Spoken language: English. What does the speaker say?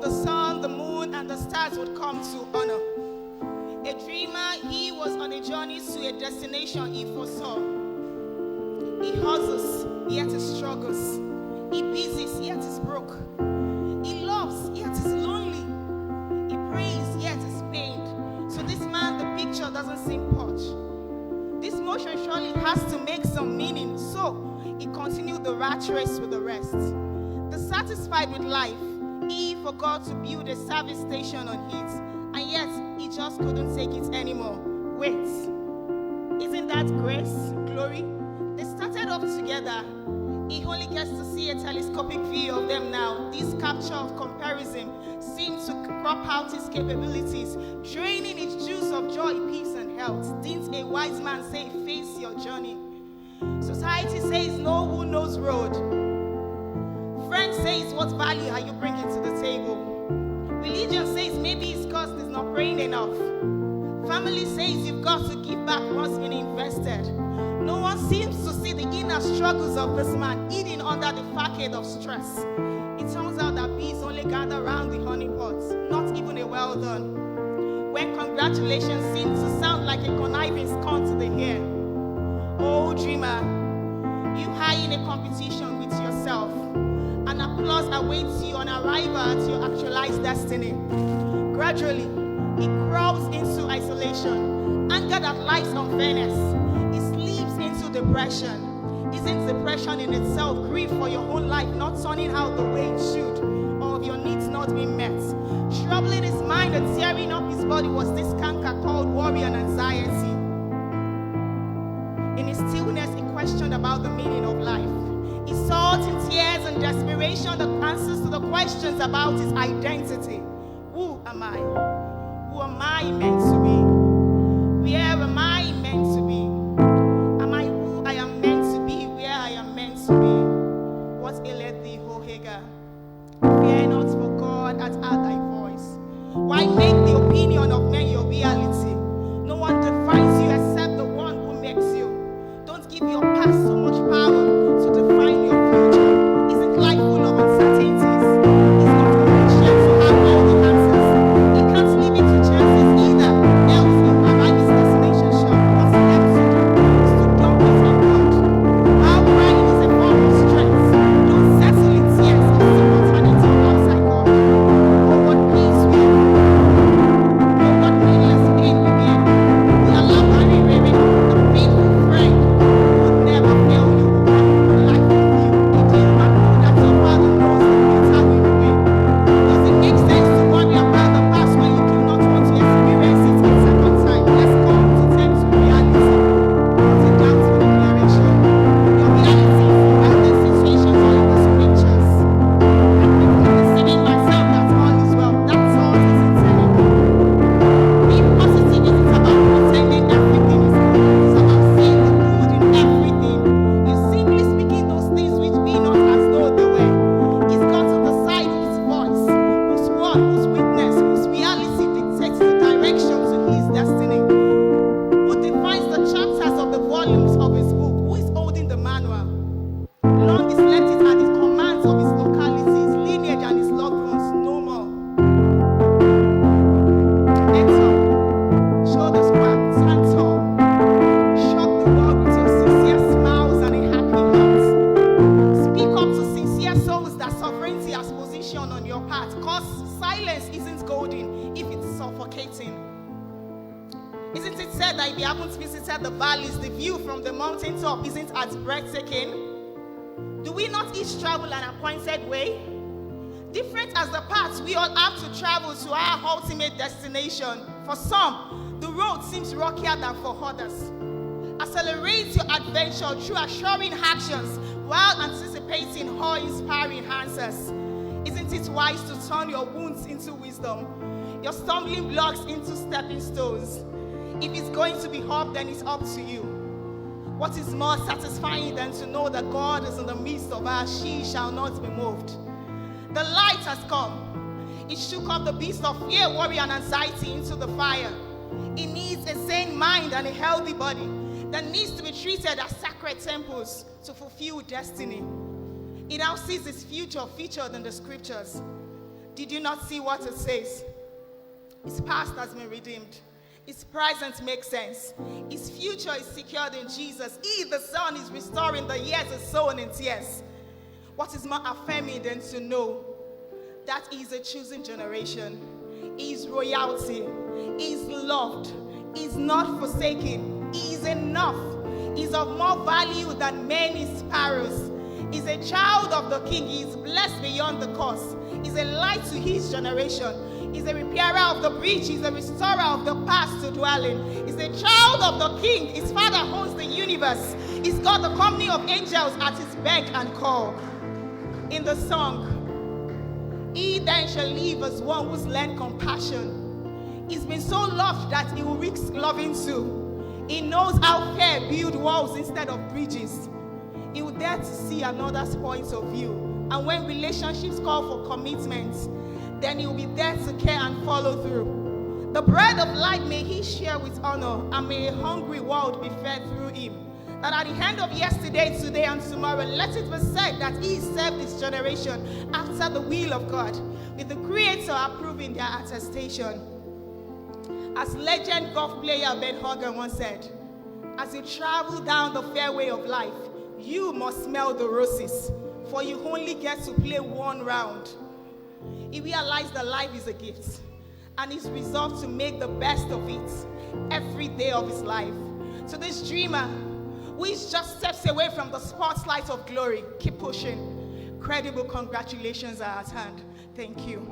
the sun, the moon, and the stars would come to honor. A dreamer, he was on a journey to a destination he foresaw. He hustles, yet he struggles. He busies, yet is broke. He loves, yet is lonely. He prays, yet is pained. So this man, the picture doesn't seem posh. This motion surely has to make some meaning. So he continued the rat race with the rest. Dissatisfied with life, he forgot to build a service station on it. And yet, he just couldn't take it anymore. Wait, isn't that grace, glory? They started off together. He only gets to see a telescopic view of them now. This capture of comparison seemed to crop out his capabilities, draining his juice of joy, peace, and health. Didn't a wise man say, face your journey? Society says, no one knows road. Friend says, what value are you bringing to the table? Religion says, maybe it's because he's not praying enough. Family says, you've got to give back what's been invested. No one seems to see the inner struggles of this man eating under the facade of stress. It turns out that bees only gather around the honey pots, not even a well done. When congratulations seem to sound like a conniving scorn to the ear. Oh dreamer, you high in a competition with yourself. An applause awaits you on arrival at your actualized destiny. Gradually, he crawls into isolation, anger that lies unfairness. He slips into depression. Isn't depression in itself grief for your whole life not turning out the way it should, or of your needs not being met? Troubling his mind and tearing up his body was this canker called worry and anxiety. In his stillness, he questioned about the meaning of life. He sought in tears and desperation the answers to the questions about his identity. Who am I? Who am I meant to be? Where am I meant to be? Am I who I am meant to be? Where I am meant to be? What aileth thee, O Hagar? Fear not, for God hath heard thy voice. Why make the opinion of men your reality? No one defines you except the one who makes you. Don't give your past so much power to define your future. Isn't life full of uncertainties? It's not convenient to have all the answers. He can't leave it to chances either, else he'll arrive his destination short. What's left to do is to dump it on God. While crying is a form of strength, don't settle in tears or seek alternative outside God. Oh, what peace we have. Oh, what painless pain we bear. We allow Barry Rere, the faithful friend, who would never fail you, and life with you. Did you not know that your father knows the future will win? Does it make sense to worry about the past when you do not want to experience it a second time? Let's come to terms with reality. Put it down to declaration. Your reality is about the situations or in the scriptures. I'm quickly deceiving myself that all is well. That's all it isn't anymore. Being positive isn't about pretending everything is good. It's about seeing the good in everything. You simply speaking those things which be not as though they were. He's got to decide whose voice, whose word, whose witness, whose reality dictates the direction to his destiny. Who defines the chapters of the volumes of his book? Who is holding the manual? Long is left it at the commands of his locality, his lineage, and his loved ones, no more. Enter, shoulder squat, stand tall. Shock the world with your sincere smiles and a happy heart. Speak up to sincere souls that sovereignty has positioned on your path. Cause silence isn't golden if it's suffocating. Isn't it said that if you haven't visited the valleys, the view from the mountaintop isn't as breathtaking? Do we not each travel an appointed way? Different as the paths we all have to travel to our ultimate destination. For some, the road seems rockier than for others. Accelerate your adventure through assuring actions while anticipating awe-inspiring answers. Isn't it wise to turn your wounds into wisdom, your stumbling blocks into stepping stones? If it's going to be up, then it's up to you. What is more satisfying than to know that God is in the midst of us? She shall not be moved. The light has come. It shook off the beast of fear, worry, and anxiety into the fire. It needs a sane mind and a healthy body that needs to be treated as sacred temples to fulfill destiny. It now sees its future featured in the scriptures. Did you not see what it says? His past has been redeemed. His present makes sense. His future is secured in Jesus. He, the Son, is restoring the years is sown in tears. What is more affirming than to know that he is a chosen generation? He is royalty. He is loved. He is not forsaken. He is enough. He is of more value than many sparrows. He is a child of the King. He is blessed beyond the curse. He is a light to his generation. He's a repairer of the breach. He's a restorer of the past to dwell in. He's a child of the King. His Father owns the universe. He's got the company of angels at his beck and call. In the song, he then shall live as one who's learned compassion. He's been so loved that he will risk loving too. He knows how fair build walls instead of bridges. He will dare to see another's point of view. And when relationships call for commitment, then he will be there to care and follow through. The bread of life may he share with honor, and may a hungry world be fed through him. That at the end of yesterday, today, and tomorrow, let it be said that he served this generation after the will of God, with the Creator approving their attestation. As legend golf player Ben Hogan once said, as you travel down the fairway of life, you must smell the roses, for you only get to play one round. He realized that life is a gift, and he's resolved to make the best of it every day of his life. To this dreamer, who is just steps away from the spotlight of glory, keep pushing. Credible congratulations are at hand. Thank you.